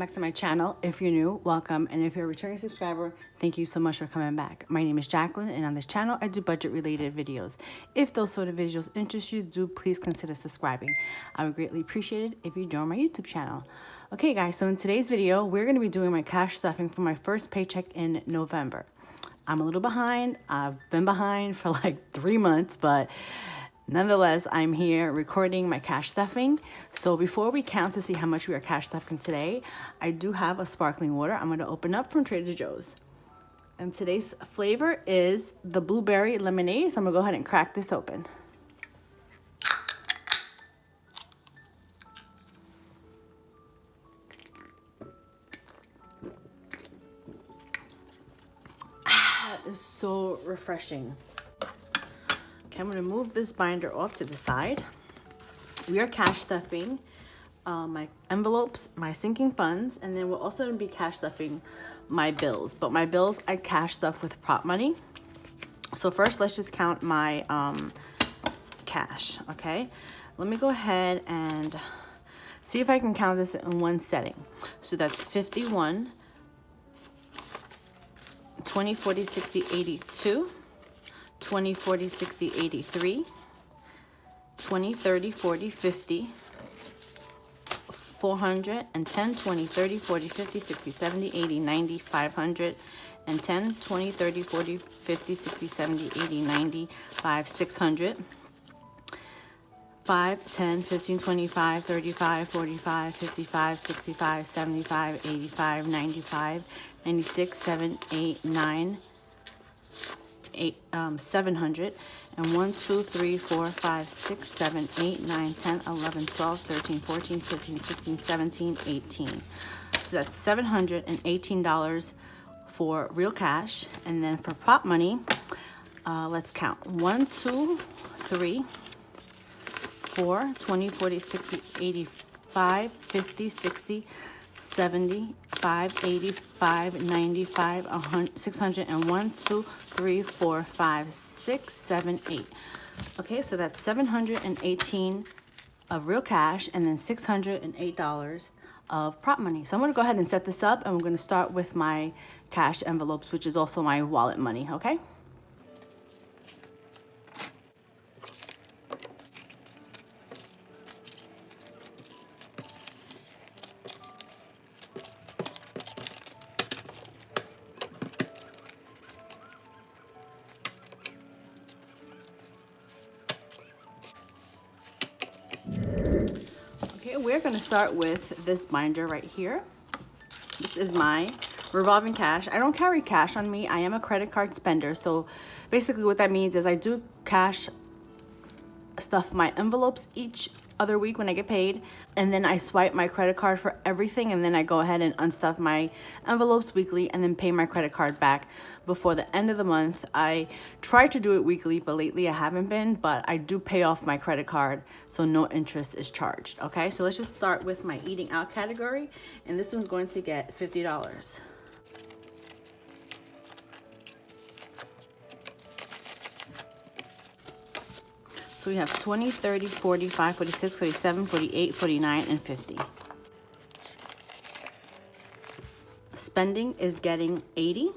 back to my channel. If you're new, welcome. And if you're a returning subscriber, thank you so much for coming back. My name is Jacqueline, and on this channel, I do budget-related videos. If those sort of videos interest you, do please consider subscribing. I would greatly appreciate it if you join my YouTube channel. Okay, guys, so in today's video, we're going to be doing my cash stuffing for my first paycheck in November. I'm a little behind. I've been behind for like 3 months, but nonetheless, I'm here recording my cash stuffing. So before we count to see how much we are cash stuffing today, I do have a sparkling water I'm going to open up from Trader Joe's. And today's flavor is the blueberry lemonade. So I'm going to go ahead and crack this open. That is so refreshing. Okay, I'm going to move this binder off to the side. We are cash stuffing my envelopes, my sinking funds, and then we're also going to be cash stuffing my bills. But my bills, I cash stuff with prop money. So first, let's just count my cash, okay? Let me go ahead and see if I can count this in one setting. So that's 51, 20, 40, 60, 82. 20, 40, 60, 83, 20, 30, 40, 50, 400, and 10, 20, 30, 40, 50, 60, 70, 80, 90, 500, and 10, 20, 30, 40, 50, 60, 70, 80, 90, 600, 5, 10, 15, 25, 35, 45, 55, 65, 75, 85, 95, 96, 7, 8, 9, 700 and 1, 2, 3, 4, 5, 6, 7, 8, 9, 10, 11, 12, 13, 14, 15, 16, 17, 18. So that's $718 for real cash. And then for prop money, let's count. 1, 2, 3, 4, 20, 40, 60, 85, 50, 60, 75, 85, 95, 100, 600, and 1, 2, 3, 4, 5, 6, 7, 8. Okay, so that's $718 of real cash and then $608 of prop money. So I'm going to go ahead and set this up, and we're going to start with my cash envelopes, which is also my wallet money, okay? We're going to start with this binder right here. This is my revolving cash. I don't carry cash on me. I am a credit card spender. So basically what that means is I do cash stuff my envelopes each other week when I get paid, and then I swipe my credit card for everything, and then I go ahead and unstuff my envelopes weekly and then pay my credit card back before the end of the month. I try to do it weekly, but lately I haven't been, but I do pay off my credit card so no interest is charged. Okay, so let's just start with my eating out category, and this one's going to get $50. So we have 20, 30, 45, 46, 47, 48, 49, and 50. Spending is getting 80.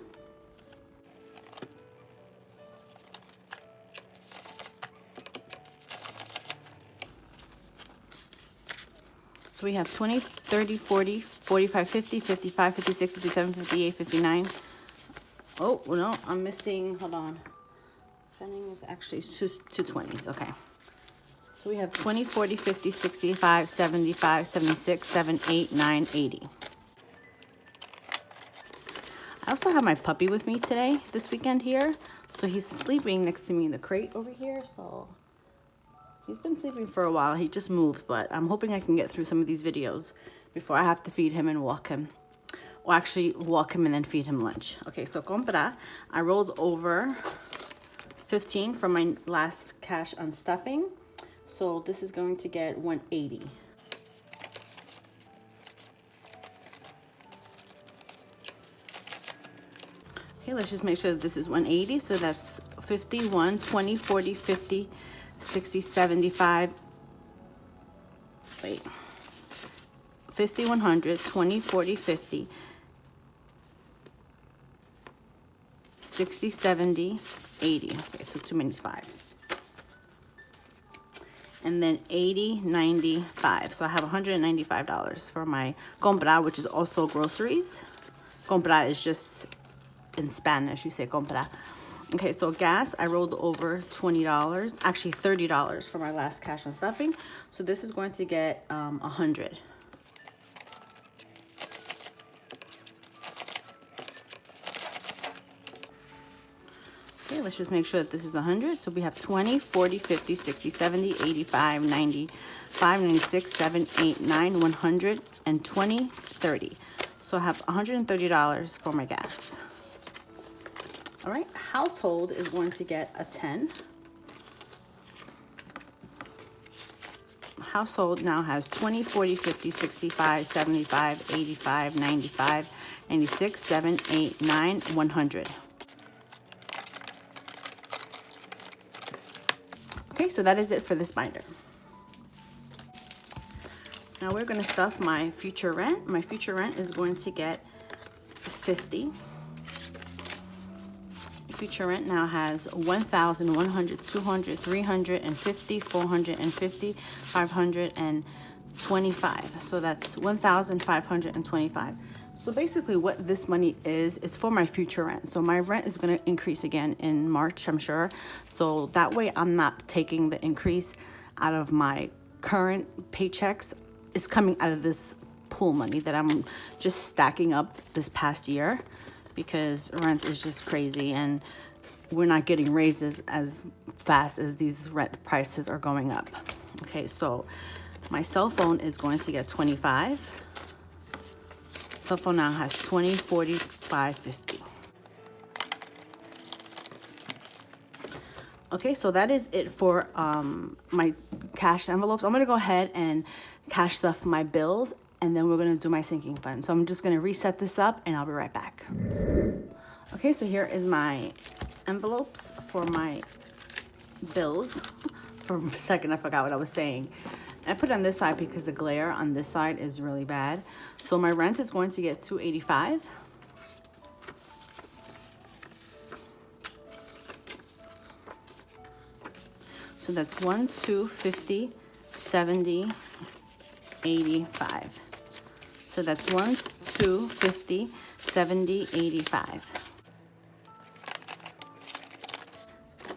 So we have 20, 30, 40, 45, 50, 55, 56, 57, 58, 59. Oh, no, I'm missing, hold on. Spending is actually just 220s, okay. So we have 20, 40, 50, 65, 75, 76, 7, 8, 9, 80. I also have my puppy with me today, this weekend here. So he's sleeping next to me in the crate over here. So he's been sleeping for a while. He just moved, but I'm hoping I can get through some of these videos before I have to feed him and walk him. Or actually walk him and then feed him lunch. Okay, so compra. I rolled over 15 from my last cash unstuffing. So this is going to get 180. Okay, let's just make sure that this is 180. So that's 51, 20, 40, 50, 60, 75. Wait. 50, 100, 20, 40, 50, 60, 70, 80. Okay, so too many fives. And then 80, 95. So I have $195 for my compra, which is also groceries. Compra is just in Spanish, you say compra. Okay, so gas, I rolled over $20, actually $30 for my last cash and stuffing. So this is going to get 100. Okay, let's just make sure that this is 100. So we have 20, 40, 50, 60, 70, 85, 95, 96, 7, 8, 9, 100, and 20, 30. So I have $130 for my gas. All right, household is going to get a 10. Household now has 20, 40, 50, 65, 75, 85, 95, 96, 7, 8, 9, 100. Okay, so that is it for this binder. Now we're going to stuff my future rent. My future rent is going to get 50. Future rent now has 1,000, 100, 200, 350, 450, 525. So that's 1,525. So basically what this money is, it's for my future rent. So my rent is going to increase again in March, I'm sure. So that way I'm not taking the increase out of my current paychecks. It's coming out of this pool money that I'm just stacking up this past year, because rent is just crazy and we're not getting raises as fast as these rent prices are going up. Okay, so my cell phone is going to get 25. Cell phone now has 20, 45, 50. Okay, so that is it for my cash envelopes. I'm gonna go ahead and cash stuff my bills, and then we're gonna do my sinking fund. So I'm just gonna reset this up and I'll be right back. Okay, so here is my envelopes for my bills. For a second, I forgot what I was saying. I put it on this side because the glare on this side is really bad. So my rent is going to get $285. So that's 1, 2, 50, 70, 85. So that's 1, 2, 50, 70, 85.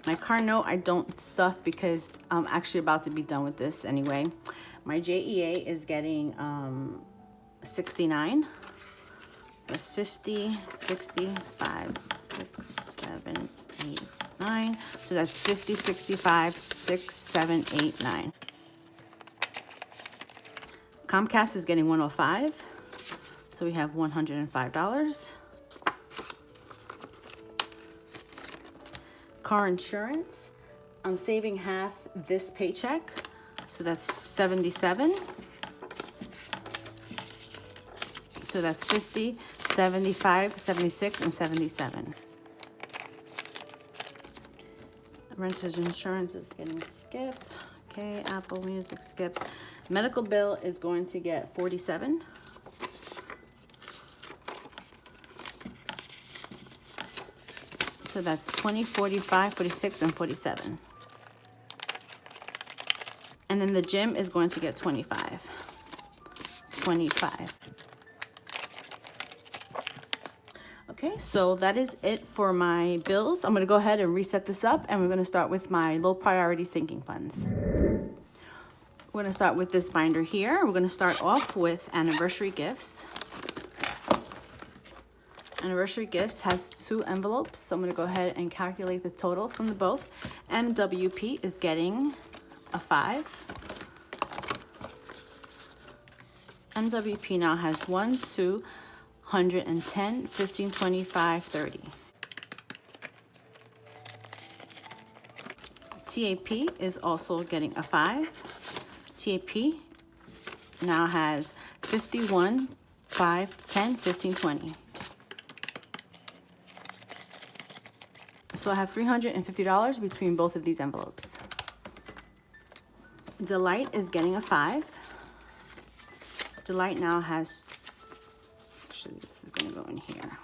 My car note I don't stuff because I'm actually about to be done with this anyway. My JEA is getting 69. That's 50, 65, 6, 7, 8, 9. So that's 50, 65, 6, 7, 8, 9. Comcast is getting 105. So we have $105. Car insurance, I'm saving half this paycheck. So that's 77. So that's 50, 75, 76, and 77. Renter's insurance is getting skipped. Okay, Apple Music skipped. Medical bill is going to get 47. So that's 20, 45, 46, and 47. And then the gym is going to get 25. 25. Okay, so that is it for my bills. I'm going to go ahead and reset this up, and we're going to start with my low priority sinking funds. We're going to start with this binder here. We're going to start off with anniversary gifts. Anniversary gifts has 2 envelopes, so I'm going to go ahead and calculate the total from the both. MWP is getting a 5. MWP now has 1, 2, 110, 15, 25, 30. TAP is also getting a 5. TAP now has 51, 5, 10, 15, 20. So I have $350 between both of these envelopes. Delight is getting a 5. Delight now has, actually this is gonna go in here.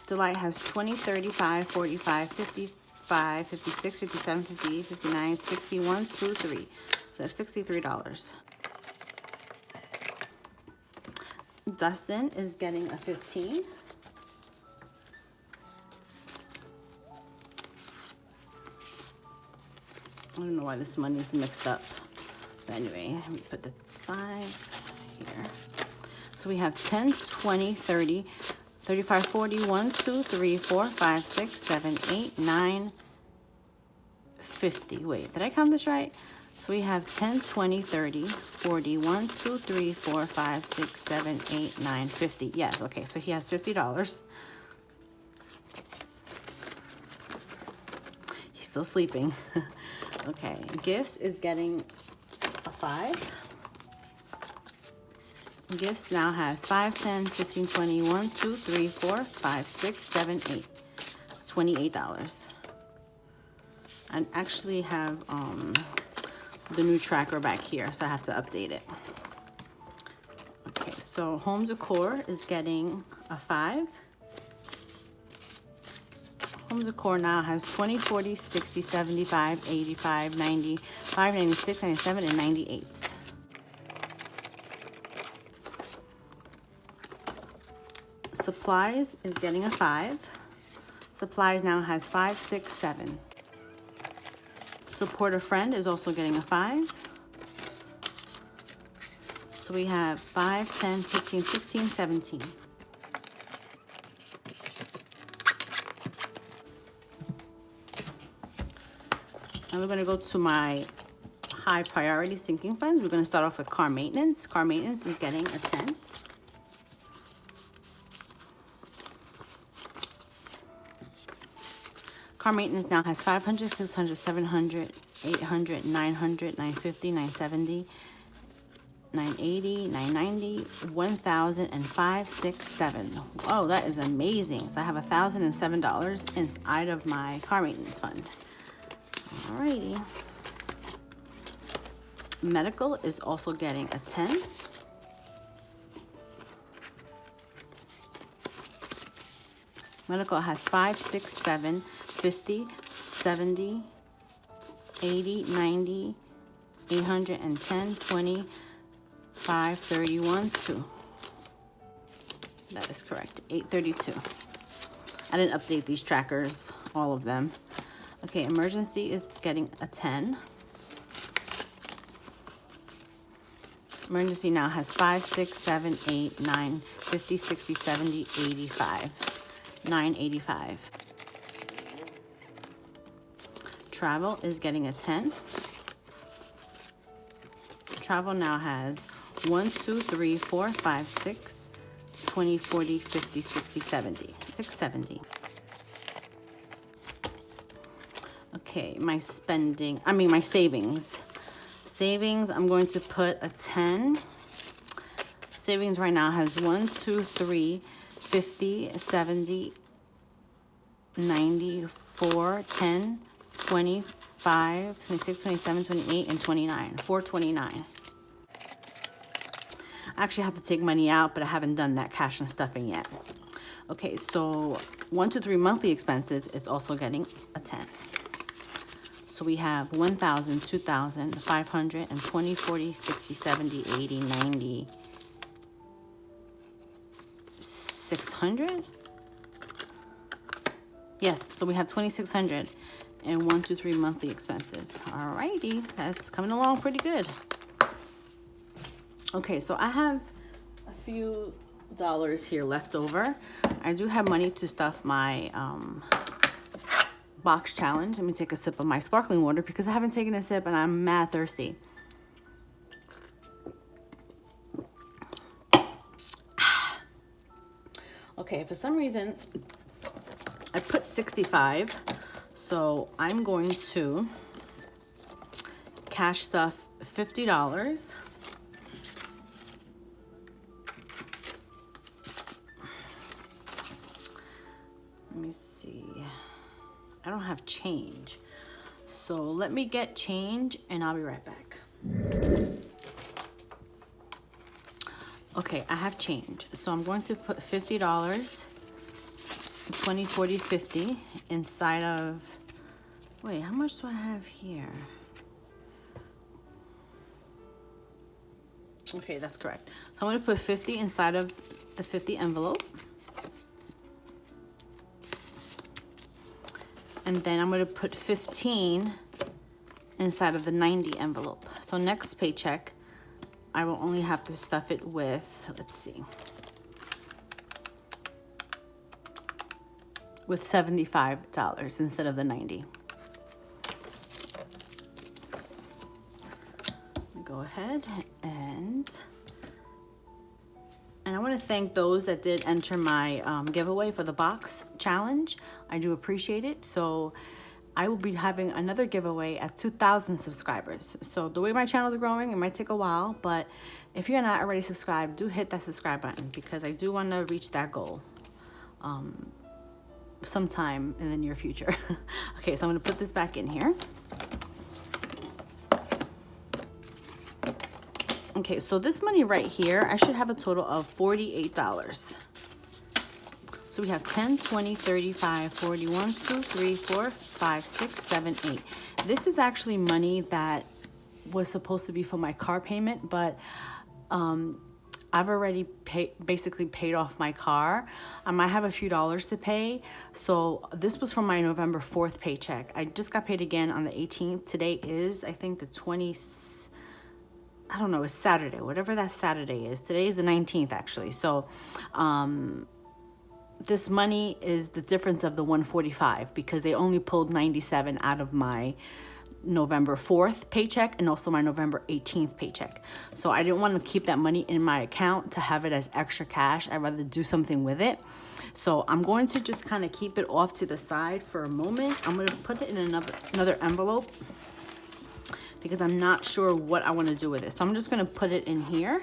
Delight has 20, 35, 45, 55, 56, 57, 58, 59, 61, 2, 3. So that's $63. Dustin is getting a 15. I don't know why this money is mixed up. But anyway, let me put the 5 here. So we have 10, 20, 30, 35, 40, 1, 2, 3, 4, 5, 6, 7, 8, 9, 50. Wait, did I count this right? So we have 10, 20, 30, 40, 1, 2, 3, 4, 5, 6, 7, 8, 9, 50. Yes, okay, so he has $50. He's still sleeping. Okay, Gifts is getting a 5. Gifts now has 5, 10, 15, 20, 1, 2, 3, 4, 5, 6, 7, 8. It's $28. I actually have the new tracker back here, so I have to update it. Okay, so Home Decor is getting a 5. Home Decor now has 20, 40, 60, 75, 85, 95, 96, 97, and 98. Supplies is getting a 5. Supplies now has 5, 6, 7. Support a Friend is also getting a 5. So we have 5, 10, 15, 16, 17. Now we're going to go to my high priority sinking funds. We're going to start off with car maintenance. Car maintenance is getting a 10. Car maintenance now has 500, 600, 700, 800, 900, 950, 970, 980, 990, 1,000, and 567. Oh, that is amazing. So I have $1,007 inside of my car maintenance fund. Alrighty. Medical is also getting a 10. Medical has 5, 6, 7, 50, 70, 80, 90, 810, 20, 5, 31, 2. That is correct, 832. I didn't update these trackers, all of them. Okay, emergency is getting a 10. Emergency now has 5, 6, 7, 8, 9, 50, 60, 70, 85. 985. Travel is getting a 10. Travel now has 1, 2, 3, 4, 5, 6, 20, 40, 50, 60, 70. 670. Okay, my savings. Savings, I'm going to put a 10. Savings right now has 1, 2, 3, 50, 70, 94, 10, 25, 26, 27, 28, and 29. 429. I actually have to take money out, but I haven't done that cash and stuffing yet. Okay, so 1, 2, 3 monthly expenses is also getting a 10. So we have 1,000, 2,000, 500, and 20, 40, 60, 70, 80, 90, 600. Yes, so we have 2,600 and 1, 2, 3 monthly expenses. Alrighty, that's coming along pretty good. Okay, so I have a few dollars here left over. I do have money to stuff my box challenge. Let me take a sip of my sparkling water because I haven't taken a sip and I'm mad thirsty. Okay, for some reason I put 65, so I'm going to cash stuff $50. Let me see. I don't have change. So let me get change and I'll be right back. Okay, I have change. So I'm going to put $50, 20, 40, 50 inside of, wait, how much do I have here? Okay, that's correct. So I'm going to put 50 inside of the 50 envelope. And then I'm going to put 15 inside of the 90 envelope. So next paycheck, I will only have to stuff it with, let's see, with $75 instead of the 90. Go ahead and I want to thank those that did enter my giveaway for the box challenge. I do appreciate it. So I will be having another giveaway at 2,000 subscribers. So the way my channel is growing, it might take a while, but if you're not already subscribed, do hit that subscribe button because I do want to reach that goal sometime in the near future. Okay, so I'm going to put this back in here. Okay, so this money right here, I should have a total of $48. So we have 10, 20, 35, 40, 1, 2, 3, 4, 5, 6, 7, 8. This is actually money that was supposed to be for my car payment, but I've already basically paid off my car. I might have a few dollars to pay. So this was from my November 4th paycheck. I just got paid again on the 18th. Today is, I think, the 20th. I don't know, it's Saturday, whatever that Saturday is. Today is the 19th, actually. So this money is the difference of the 145 because they only pulled 97 out of my November 4th paycheck and also my November 18th paycheck. So I didn't want to keep that money in my account to have it as extra cash. I'd rather do something with it. So I'm going to just kind of keep it off to the side for a moment. I'm going to put it in another envelope, because I'm not sure what I want to do with it. So I'm just going to put it in here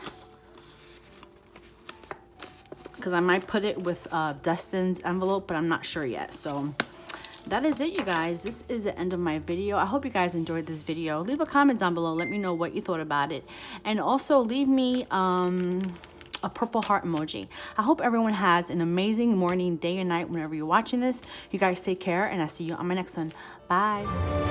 because I might put it with Dustin's envelope, but I'm not sure yet. So that is it, you guys. This is the end of my video. I hope you guys enjoyed this video. Leave a comment down below. Let me know what you thought about it. And also leave me a purple heart emoji. I hope everyone has an amazing morning, day, or night whenever you're watching this. You guys take care, and I'll see you on my next one. Bye.